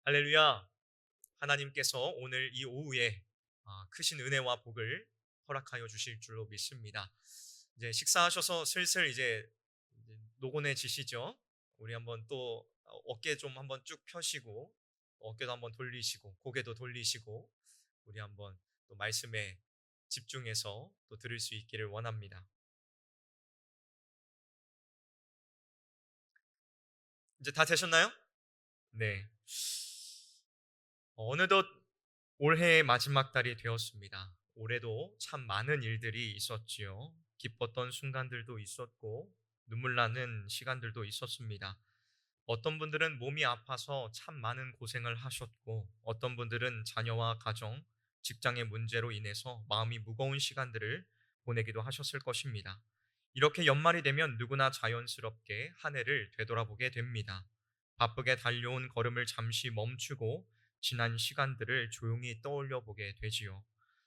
할렐루야. 하나님께서 오늘 이 오후에 크신 은혜와 복을 허락하여 주실 줄로 믿습니다. 이제 식사하셔서 슬슬 이제 노곤해지시죠? 우리 한번 또 어깨 좀 한번 쭉 펴시고 어깨도 한번 돌리시고 고개도 돌리시고 우리 한번 또 말씀에 집중해서 또 들을 수 있기를 원합니다. 이제 다 되셨나요? 네. 어느덧 올해의 마지막 달이 되었습니다. 올해도 참 많은 일들이 있었지요. 기뻤던 순간들도 있었고, 눈물 나는 시간들도 있었습니다. 어떤 분들은 몸이 아파서 참 많은 고생을 하셨고, 어떤 분들은 자녀와 가정, 직장의 문제로 인해서 마음이 무거운 시간들을 보내기도 하셨을 것입니다. 이렇게 연말이 되면 누구나 자연스럽게 한 해를 되돌아보게 됩니다. 바쁘게 달려온 걸음을 잠시 멈추고 지난 시간들을 조용히 떠올려 보게 되지요.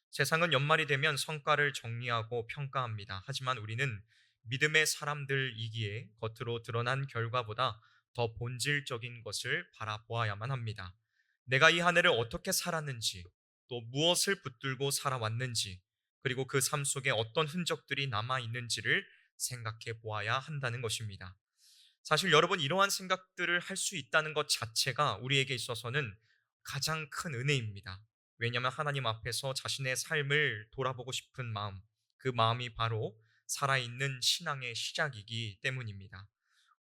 세상은 연말이 되면 성과를 정리하고 평가합니다. 하지만 우리는 믿음의 사람들이기에 겉으로 드러난 결과보다 더 본질적인 것을 바라보아야만 합니다. 내가 이 한 해를 어떻게 살았는지, 또 무엇을 붙들고 살아왔는지, 그리고 그 삶 속에 어떤 흔적들이 남아 있는지를 생각해 보아야 한다는 것입니다. 사실 여러분, 이러한 생각들을 할 수 있다는 것 자체가 우리에게 있어서는 가장 큰 은혜입니다. 왜냐하면 하나님 앞에서 자신의 삶을 돌아보고 싶은 마음, 그 마음이 바로 살아있는 신앙의 시작이기 때문입니다.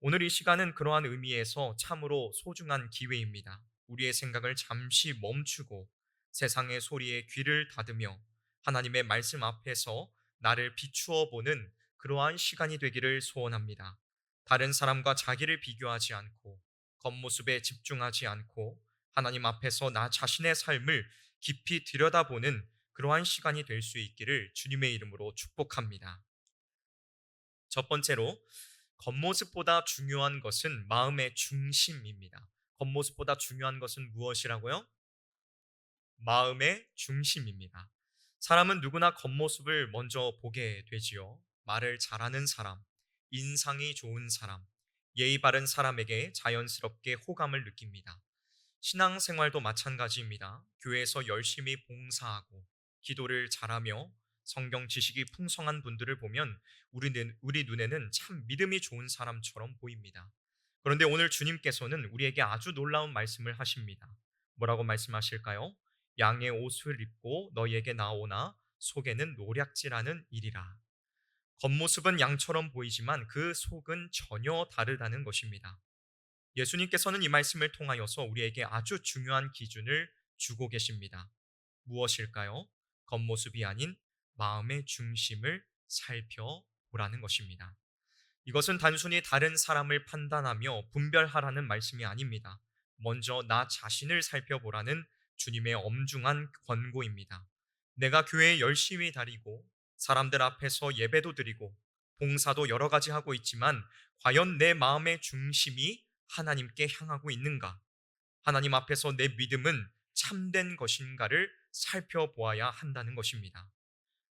오늘 이 시간은 그러한 의미에서 참으로 소중한 기회입니다. 우리의 생각을 잠시 멈추고 세상의 소리에 귀를 닫으며 하나님의 말씀 앞에서 나를 비추어 보는 그러한 시간이 되기를 소원합니다. 다른 사람과 자기를 비교하지 않고 겉모습에 집중하지 않고 하나님 앞에서 나 자신의 삶을 깊이 들여다보는 그러한 시간이 될 수 있기를 주님의 이름으로 축복합니다. 첫 번째로, 겉모습보다 중요한 것은 마음의 중심입니다. 겉모습보다 중요한 것은 무엇이라고요? 마음의 중심입니다. 사람은 누구나 겉모습을 먼저 보게 되지요. 말을 잘하는 사람, 인상이 좋은 사람, 예의 바른 사람에게 자연스럽게 호감을 느낍니다. 신앙생활도 마찬가지입니다. 교회에서 열심히 봉사하고 기도를 잘하며 성경 지식이 풍성한 분들을 보면 우리 눈에는 참 믿음이 좋은 사람처럼 보입니다. 그런데 오늘 주님께서는 우리에게 아주 놀라운 말씀을 하십니다. 뭐라고 말씀하실까요? 양의 옷을 입고 너희에게 나오나 속에는 노략질하는 일이라. 겉모습은 양처럼 보이지만 그 속은 전혀 다르다는 것입니다. 예수님께서는 이 말씀을 통하여서 우리에게 아주 중요한 기준을 주고 계십니다. 무엇일까요? 겉모습이 아닌 마음의 중심을 살펴보라는 것입니다. 이것은 단순히 다른 사람을 판단하며 분별하라는 말씀이 아닙니다. 먼저 나 자신을 살펴보라는 주님의 엄중한 권고입니다. 내가 교회에 열심히 다니고 사람들 앞에서 예배도 드리고 봉사도 여러 가지 하고 있지만 과연 내 마음의 중심이 하나님께 향하고 있는가? 하나님 앞에서 내 믿음은 참된 것인가를 살펴보아야 한다는 것입니다.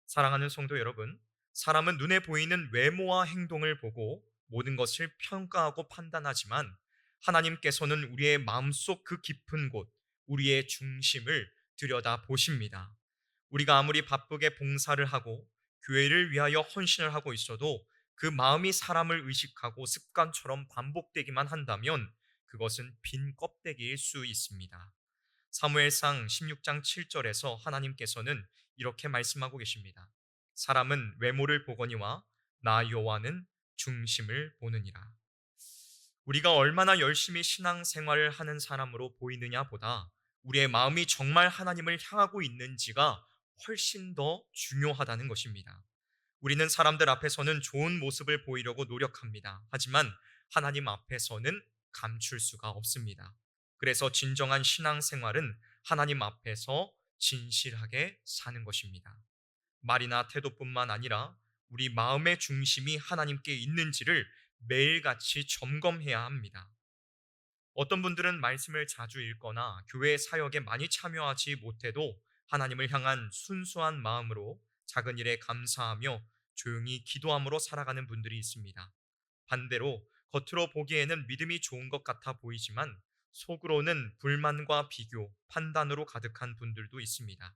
사랑하는 성도 여러분, 사람은 눈에 보이는 외모와 행동을 보고 모든 것을 평가하고 판단하지만 하나님께서는 우리의 마음속 그 깊은 곳, 우리의 중심을 들여다 보십니다. 우리가 아무리 바쁘게 봉사를 하고 교회를 위하여 헌신을 하고 있어도 그 마음이 사람을 의식하고 습관처럼 반복되기만 한다면 그것은 빈 껍데기일 수 있습니다. 사무엘상 16장 7절에서 하나님께서는 이렇게 말씀하고 계십니다. 사람은 외모를 보거니와 나 여호와는 중심을 보느니라. 우리가 얼마나 열심히 신앙생활을 하는 사람으로 보이느냐 보다 우리의 마음이 정말 하나님을 향하고 있는지가 훨씬 더 중요하다는 것입니다. 우리는 사람들 앞에서는 좋은 모습을 보이려고 노력합니다. 하지만 하나님 앞에서는 감출 수가 없습니다. 그래서 진정한 신앙생활은 하나님 앞에서 진실하게 사는 것입니다. 말이나 태도뿐만 아니라 우리 마음의 중심이 하나님께 있는지를 매일같이 점검해야 합니다. 어떤 분들은 말씀을 자주 읽거나 교회 사역에 많이 참여하지 못해도 하나님을 향한 순수한 마음으로 작은 일에 감사하며 조용히 기도함으로 살아가는 분들이 있습니다. 반대로 겉으로 보기에는 믿음이 좋은 것 같아 보이지만 속으로는 불만과 비교, 판단으로 가득한 분들도 있습니다.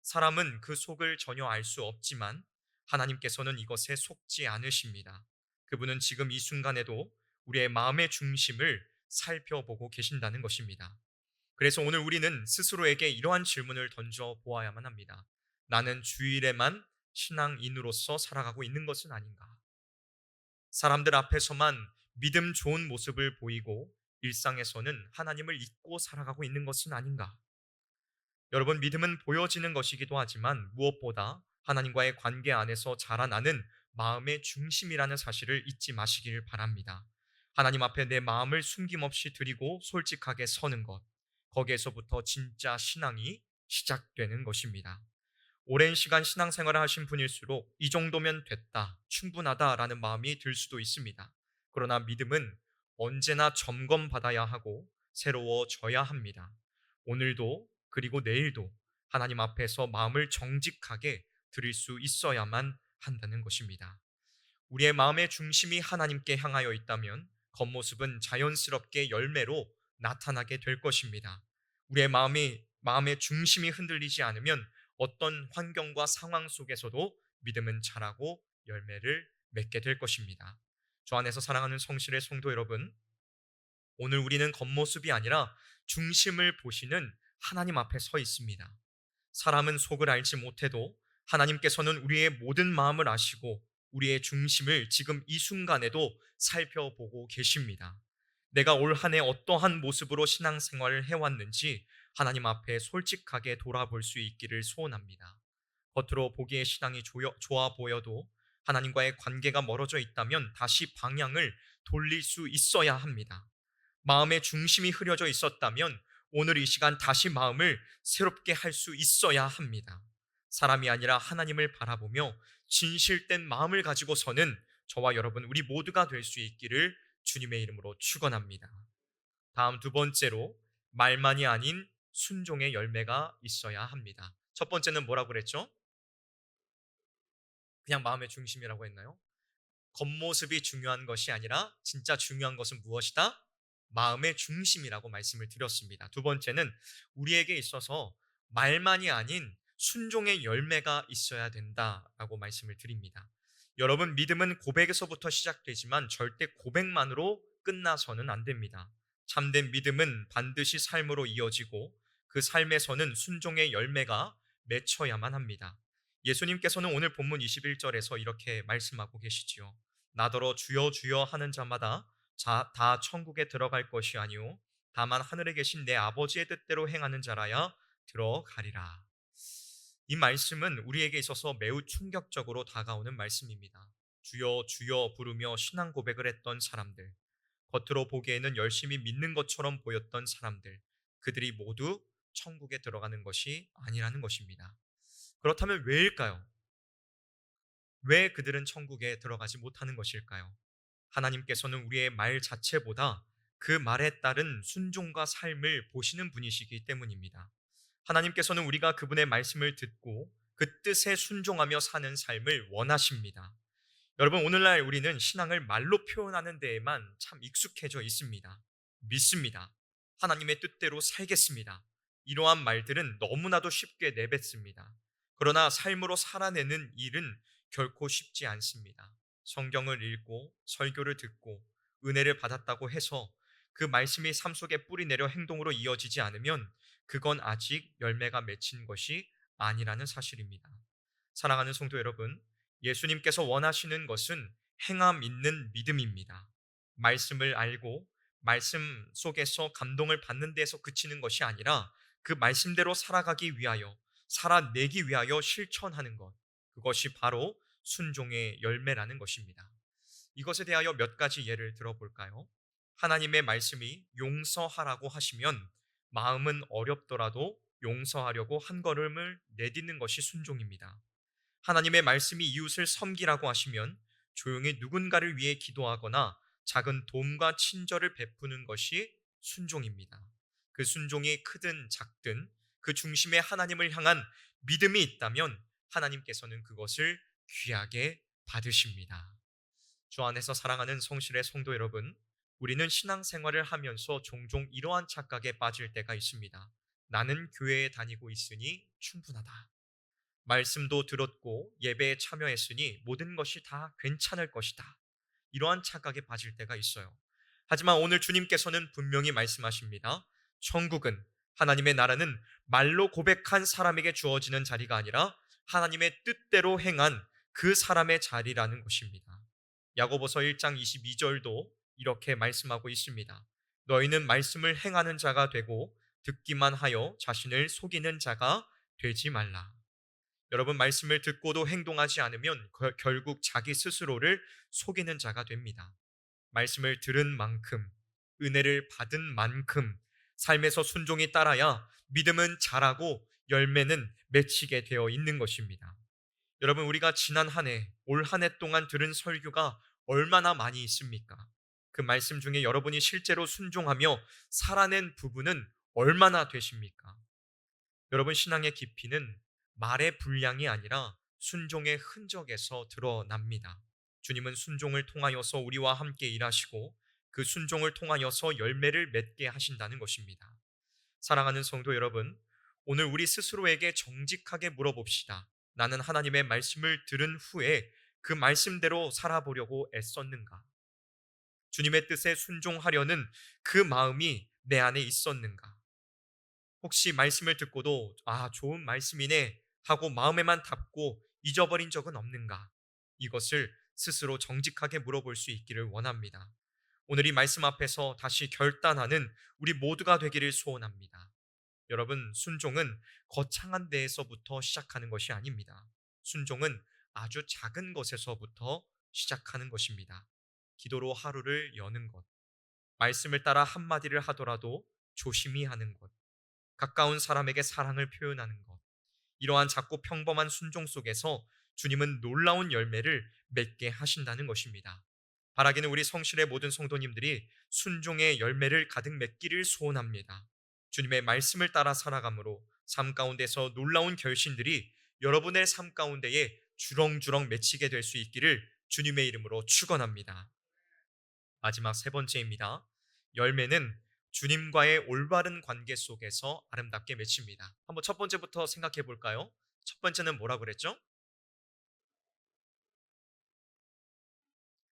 사람은 그 속을 전혀 알 수 없지만 하나님께서는 이것에 속지 않으십니다. 그분은 지금 이 순간에도 우리의 마음의 중심을 살펴보고 계신다는 것입니다. 그래서 오늘 우리는 스스로에게 이러한 질문을 던져 보아야만 합니다. 나는 주일에만 신앙인으로서 살아가고 있는 것은 아닌가? 사람들 앞에서만 믿음 좋은 모습을 보이고 일상에서는 하나님을 잊고 살아가고 있는 것은 아닌가? 여러분, 믿음은 보여지는 것이기도 하지만 무엇보다 하나님과의 관계 안에서 자라나는 마음의 중심이라는 사실을 잊지 마시길 바랍니다. 하나님 앞에 내 마음을 숨김없이 드리고 솔직하게 서는 것, 거기에서부터 진짜 신앙이 시작되는 것입니다. 오랜 시간 신앙생활을 하신 분일수록 이 정도면 됐다, 충분하다라는 마음이 들 수도 있습니다. 그러나 믿음은 언제나 점검받아야 하고 새로워져야 합니다. 오늘도 그리고 내일도 하나님 앞에서 마음을 정직하게 드릴 수 있어야만 한다는 것입니다. 우리의 마음의 중심이 하나님께 향하여 있다면 겉모습은 자연스럽게 열매로 나타나게 될 것입니다. 우리의 마음의 중심이 흔들리지 않으면 어떤 환경과 상황 속에서도 믿음은 자라고 열매를 맺게 될 것입니다. 저 안에서 사랑하는 성실의 성도 여러분, 오늘 우리는 겉모습이 아니라 중심을 보시는 하나님 앞에 서 있습니다. 사람은 속을 알지 못해도 하나님께서는 우리의 모든 마음을 아시고 우리의 중심을 지금 이 순간에도 살펴보고 계십니다. 내가 올 한 해 어떠한 모습으로 신앙생활을 해왔는지 하나님 앞에 솔직하게 돌아볼 수 있기를 소원합니다. 겉으로 보기에 신앙이 좋아 보여도 하나님과의 관계가 멀어져 있다면 다시 방향을 돌릴 수 있어야 합니다. 마음의 중심이 흐려져 있었다면 오늘 이 시간 다시 마음을 새롭게 할 수 있어야 합니다. 사람이 아니라 하나님을 바라보며 진실된 마음을 가지고서는 저와 여러분 우리 모두가 될 수 있기를 주님의 이름으로 축원합니다. 다음 두 번째로 말만이 아닌 순종의 열매가 있어야 합니다. 첫 번째는 뭐라고 그랬죠? 그냥 마음의 중심이라고 했나요? 겉모습이 중요한 것이 아니라 진짜 중요한 것은 무엇이다? 마음의 중심이라고 말씀을 드렸습니다. 두 번째는 우리에게 있어서 말만이 아닌 순종의 열매가 있어야 된다라고 말씀을 드립니다. 여러분, 믿음은 고백에서부터 시작되지만 절대 고백만으로 끝나서는 안 됩니다. 참된 믿음은 반드시 삶으로 이어지고 그 삶에서는 순종의 열매가 맺혀야만 합니다. 예수님께서는 오늘 본문 21절에서 이렇게 말씀하고 계시지요. 나더러 주여 주여 하는 자마다 다 천국에 들어갈 것이 아니요 다만 하늘에 계신 내 아버지의 뜻대로 행하는 자라야 들어가리라. 이 말씀은 우리에게 있어서 매우 충격적으로 다가오는 말씀입니다. 주여 주여 부르며 신앙 고백을 했던 사람들, 겉으로 보기에는 열심히 믿는 것처럼 보였던 사람들, 그들이 모두 천국에 들어가는 것이 아니라는 것입니다. 그렇다면 왜일까요? 왜 그들은 천국에 들어가지 못하는 것일까요? 하나님께서는 우리의 말 자체보다 그 말에 따른 순종과 삶을 보시는 분이시기 때문입니다. 하나님께서는 우리가 그분의 말씀을 듣고 그 뜻에 순종하며 사는 삶을 원하십니다. 여러분, 오늘날 우리는 신앙을 말로 표현하는 데에만 참 익숙해져 있습니다. 믿습니다. 하나님의 뜻대로 살겠습니다. 이러한 말들은 너무나도 쉽게 내뱉습니다. 그러나 삶으로 살아내는 일은 결코 쉽지 않습니다. 성경을 읽고 설교를 듣고 은혜를 받았다고 해서 그 말씀이 삶 속에 뿌리내려 행동으로 이어지지 않으면 그건 아직 열매가 맺힌 것이 아니라는 사실입니다. 사랑하는 성도 여러분, 예수님께서 원하시는 것은 행함 있는 믿음입니다. 말씀을 알고 말씀 속에서 감동을 받는 데서 그치는 것이 아니라 그 말씀대로 살아가기 위하여, 살아내기 위하여 실천하는 것, 그것이 바로 순종의 열매라는 것입니다. 이것에 대하여 몇 가지 예를 들어볼까요? 하나님의 말씀이 용서하라고 하시면 마음은 어렵더라도 용서하려고 한 걸음을 내딛는 것이 순종입니다. 하나님의 말씀이 이웃을 섬기라고 하시면 조용히 누군가를 위해 기도하거나 작은 도움과 친절을 베푸는 것이 순종입니다. 그 순종이 크든 작든 그 중심에 하나님을 향한 믿음이 있다면 하나님께서는 그것을 귀하게 받으십니다. 주 안에서 사랑하는 성실의 성도 여러분, 우리는 신앙생활을 하면서 종종 이러한 착각에 빠질 때가 있습니다. 나는 교회에 다니고 있으니 충분하다. 말씀도 들었고 예배에 참여했으니 모든 것이 다 괜찮을 것이다. 이러한 착각에 빠질 때가 있어요. 하지만 오늘 주님께서는 분명히 말씀하십니다. 천국은, 하나님의 나라는 말로 고백한 사람에게 주어지는 자리가 아니라 하나님의 뜻대로 행한 그 사람의 자리라는 것입니다. 야고보서 1장 22절도 이렇게 말씀하고 있습니다. 너희는 말씀을 행하는 자가 되고 듣기만 하여 자신을 속이는 자가 되지 말라. 여러분, 말씀을 듣고도 행동하지 않으면 결국 자기 스스로를 속이는 자가 됩니다. 말씀을 들은 만큼, 은혜를 받은 만큼 삶에서 순종이 따라야 믿음은 자라고 열매는 맺히게 되어 있는 것입니다. 여러분, 우리가 지난 한 해, 올 한 해 동안 들은 설교가 얼마나 많이 있습니까? 그 말씀 중에 여러분이 실제로 순종하며 살아낸 부분은 얼마나 되십니까? 여러분, 신앙의 깊이는 말의 분량이 아니라 순종의 흔적에서 드러납니다. 주님은 순종을 통하여서 우리와 함께 일하시고 그 순종을 통하여서 열매를 맺게 하신다는 것입니다. 사랑하는 성도 여러분, 오늘 우리 스스로에게 정직하게 물어봅시다. 나는 하나님의 말씀을 들은 후에 그 말씀대로 살아보려고 애썼는가? 주님의 뜻에 순종하려는 그 마음이 내 안에 있었는가? 혹시 말씀을 듣고도 좋은 말씀이네 하고 마음에만 담고 잊어버린 적은 없는가? 이것을 스스로 정직하게 물어볼 수 있기를 원합니다. 오늘 이 말씀 앞에서 다시 결단하는 우리 모두가 되기를 소원합니다. 여러분, 순종은 거창한 데에서부터 시작하는 것이 아닙니다. 순종은 아주 작은 것에서부터 시작하는 것입니다. 기도로 하루를 여는 것, 말씀을 따라 한마디를 하더라도 조심히 하는 것, 가까운 사람에게 사랑을 표현하는 것, 이러한 작고 평범한 순종 속에서 주님은 놀라운 열매를 맺게 하신다는 것입니다. 바라기는 우리 성실의 모든 성도님들이 순종의 열매를 가득 맺기를 소원합니다. 주님의 말씀을 따라 살아감으로 삶 가운데서 놀라운 결신들이 여러분의 삶 가운데에 주렁주렁 맺히게 될 수 있기를 주님의 이름으로 축원합니다. 마지막 세 번째입니다. 열매는 주님과의 올바른 관계 속에서 아름답게 맺힙니다. 한번 첫 번째부터 생각해 볼까요? 첫 번째는 뭐라고 그랬죠?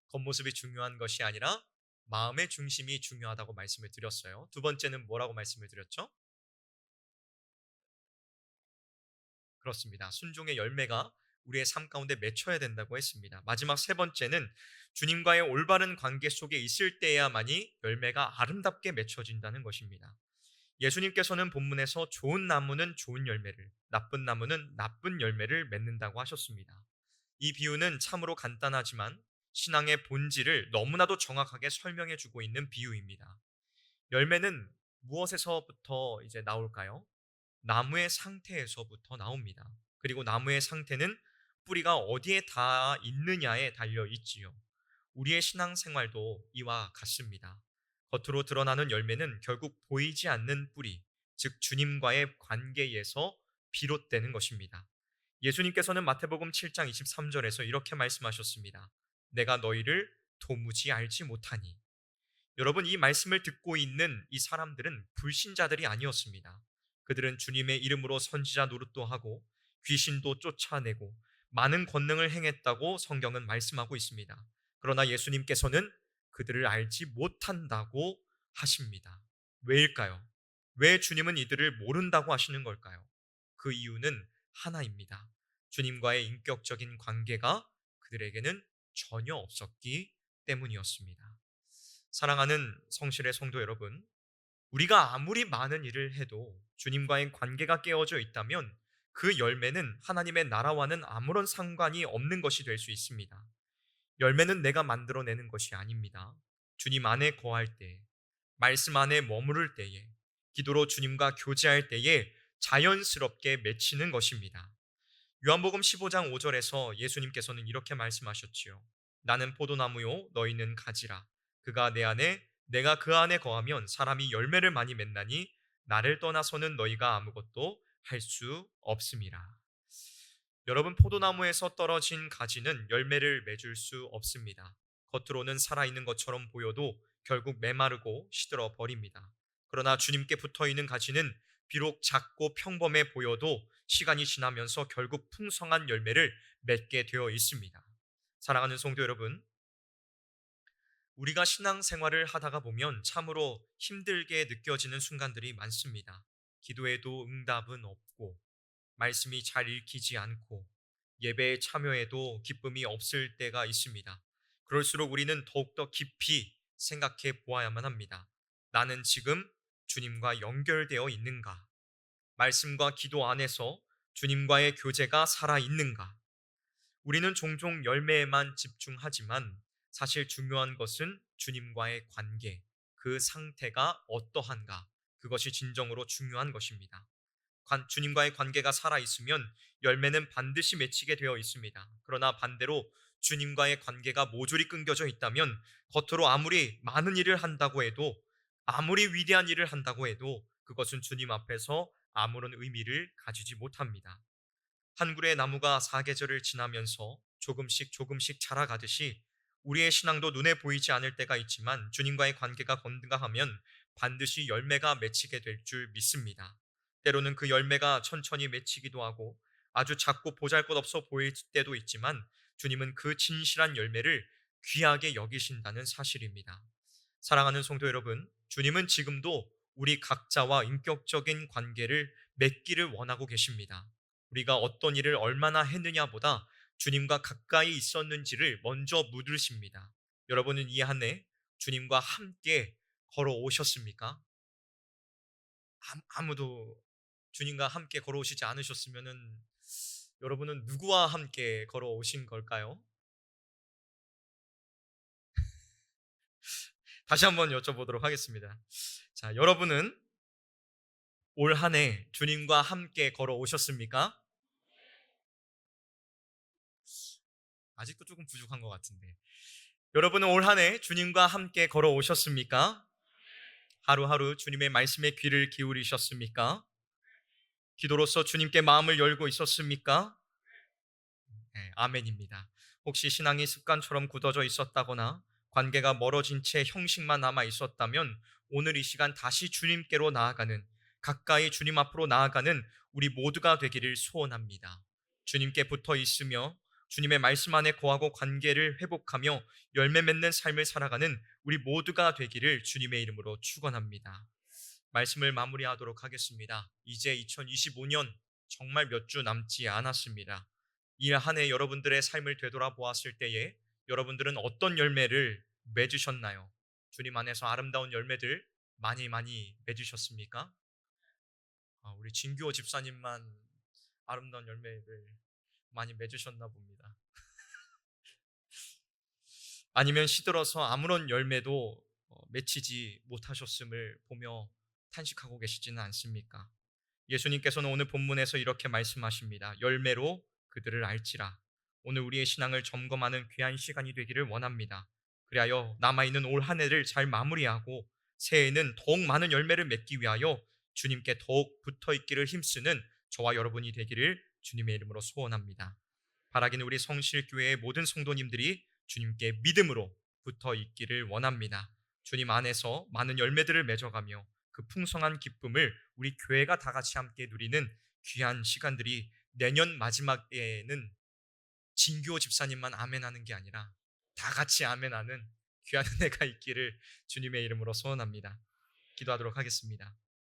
겉모습이 중요한 것이 아니라 마음의 중심이 중요하다고 말씀을 드렸어요. 두 번째는 뭐라고 말씀을 드렸죠? 그렇습니다. 순종의 열매가 우리의 삶 가운데 맺혀야 된다고 했습니다. 마지막 세 번째는 주님과의 올바른 관계 속에 있을 때야만이 열매가 아름답게 맺혀진다는 것입니다. 예수님께서는 본문에서 좋은 나무는 좋은 열매를, 나쁜 나무는 나쁜 열매를 맺는다고 하셨습니다. 이 비유는 참으로 간단하지만 신앙의 본질을 너무나도 정확하게 설명해 주고 있는 비유입니다. 열매는 무엇에서부터 이제 나올까요? 나무의 상태에서부터 나옵니다. 그리고 나무의 상태는 뿌리가 어디에 닿아 있느냐에 달려 있지요. 우리의 신앙생활도 이와 같습니다. 겉으로 드러나는 열매는 결국 보이지 않는 뿌리, 즉 주님과의 관계에서 비롯되는 것입니다. 예수님께서는 마태복음 7장 23절에서 이렇게 말씀하셨습니다. 내가 너희를 도무지 알지 못하니. 여러분, 이 말씀을 듣고 있는 이 사람들은 불신자들이 아니었습니다. 그들은 주님의 이름으로 선지자 노릇도 하고 귀신도 쫓아내고 많은 권능을 행했다고 성경은 말씀하고 있습니다. 그러나 예수님께서는 그들을 알지 못한다고 하십니다. 왜일까요? 왜 주님은 이들을 모른다고 하시는 걸까요? 그 이유는 하나입니다. 주님과의 인격적인 관계가 그들에게는 전혀 없었기 때문이었습니다. 사랑하는 성실의 성도 여러분, 우리가 아무리 많은 일을 해도 주님과의 관계가 깨어져 있다면 그 열매는 하나님의 나라와는 아무런 상관이 없는 것이 될 수 있습니다. 열매는 내가 만들어내는 것이 아닙니다. 주님 안에 거할 때, 말씀 안에 머무를 때에, 기도로 주님과 교제할 때에 자연스럽게 맺히는 것입니다. 요한복음 15장 5절에서 예수님께서는 이렇게 말씀하셨지요. 나는 포도나무요 너희는 가지라. 그가 내 안에 내가 그 안에 거하면 사람이 열매를 많이 맺나니 나를 떠나서는 너희가 아무것도 할 수 없음이라. 여러분, 포도나무에서 떨어진 가지는 열매를 맺을 수 없습니다. 겉으로는 살아있는 것처럼 보여도 결국 메마르고 시들어 버립니다. 그러나 주님께 붙어 있는 가지는 비록 작고 평범해 보여도 시간이 지나면서 결국 풍성한 열매를 맺게 되어 있습니다. 사랑하는 성도 여러분, 우리가 신앙생활을 하다가 보면 참으로 힘들게 느껴지는 순간들이 많습니다. 기도에도 응답은 없고, 말씀이 잘 읽히지 않고, 예배에 참여해도 기쁨이 없을 때가 있습니다. 그럴수록 우리는 더욱더 깊이 생각해 보아야만 합니다. 나는 지금 주님과 연결되어 있는가? 말씀과 기도 안에서 주님과의 교제가 살아 있는가? 우리는 종종 열매에만 집중하지만 사실 중요한 것은 주님과의 관계, 그 상태가 어떠한가? 그것이 진정으로 중요한 것입니다. 주님과의 관계가 살아있으면 열매는 반드시 맺히게 되어 있습니다. 그러나 반대로 주님과의 관계가 모조리 끊겨져 있다면 겉으로 아무리 많은 일을 한다고 해도, 아무리 위대한 일을 한다고 해도 그것은 주님 앞에서 아무런 의미를 가지지 못합니다. 한 그루의 나무가 사계절을 지나면서 조금씩 조금씩 자라가듯이 우리의 신앙도 눈에 보이지 않을 때가 있지만 주님과의 관계가 건강하면 반드시 열매가 맺히게 될 줄 믿습니다. 때로는 그 열매가 천천히 맺히기도 하고 아주 작고 보잘것없어 보일 때도 있지만 주님은 그 진실한 열매를 귀하게 여기신다는 사실입니다. 사랑하는 성도 여러분, 주님은 지금도 우리 각자와 인격적인 관계를 맺기를 원하고 계십니다. 우리가 어떤 일을 얼마나 했느냐보다 주님과 가까이 있었는지를 먼저 묻으십니다. 여러분은 이 한 해 주님과 함께 걸어오셨습니까? 아무도 주님과 함께 걸어오시지 않으셨으면은 여러분은 누구와 함께 걸어오신 걸까요? 다시 한번 여쭤보도록 하겠습니다. 자, 여러분은 올 한 해 주님과 함께 걸어오셨습니까? 아직도 조금 부족한 것 같은데. 여러분은 올 한 해 주님과 함께 걸어오셨습니까? 하루하루 주님의 말씀에 귀를 기울이셨습니까? 기도로서 주님께 마음을 열고 있었습니까? 네, 아멘입니다. 혹시 신앙이 습관처럼 굳어져 있었다거나 관계가 멀어진 채 형식만 남아 있었다면 오늘 이 시간 다시 주님께로 나아가는, 가까이 주님 앞으로 나아가는 우리 모두가 되기를 소원합니다. 주님께 붙어 있으며 주님의 말씀 안에 거하고 관계를 회복하며 열매 맺는 삶을 살아가는 우리 모두가 되기를 주님의 이름으로 축원합니다. 말씀을 마무리하도록 하겠습니다. 이제 2025년 정말 몇 주 남지 않았습니다. 이 한 해 여러분들의 삶을 되돌아보았을 때에 여러분들은 어떤 열매를 맺으셨나요? 주님 안에서 아름다운 열매들 많이 많이 맺으셨습니까? 우리 진규호 집사님만 아름다운 열매를 많이 맺으셨나 봅니다. 아니면 시들어서 아무런 열매도 맺히지 못하셨음을 보며 탄식하고 계시지는 않습니까? 예수님께서는 오늘 본문에서 이렇게 말씀하십니다. 열매로 그들을 알지라. 오늘 우리의 신앙을 점검하는 귀한 시간이 되기를 원합니다. 그리하여 남아있는 올 한 해를 잘 마무리하고 새해에는 더욱 많은 열매를 맺기 위하여 주님께 더욱 붙어 있기를 힘쓰는 저와 여러분이 되기를 주님의 이름으로 소원합니다. 바라기는 우리 성실교회의 모든 성도님들이 주님께 믿음으로 붙어 있기를 원합니다. 주님 안에서 많은 열매들을 맺어가며 그 풍성한 기쁨을 우리 교회가 다 같이 함께 누리는 귀한 시간들이 내년 마지막에는 진교 집사님만 아멘하는 게 아니라 다 같이 아멘하는 귀한 은혜가 있기를 주님의 이름으로 소원합니다. 기도하도록 하겠습니다.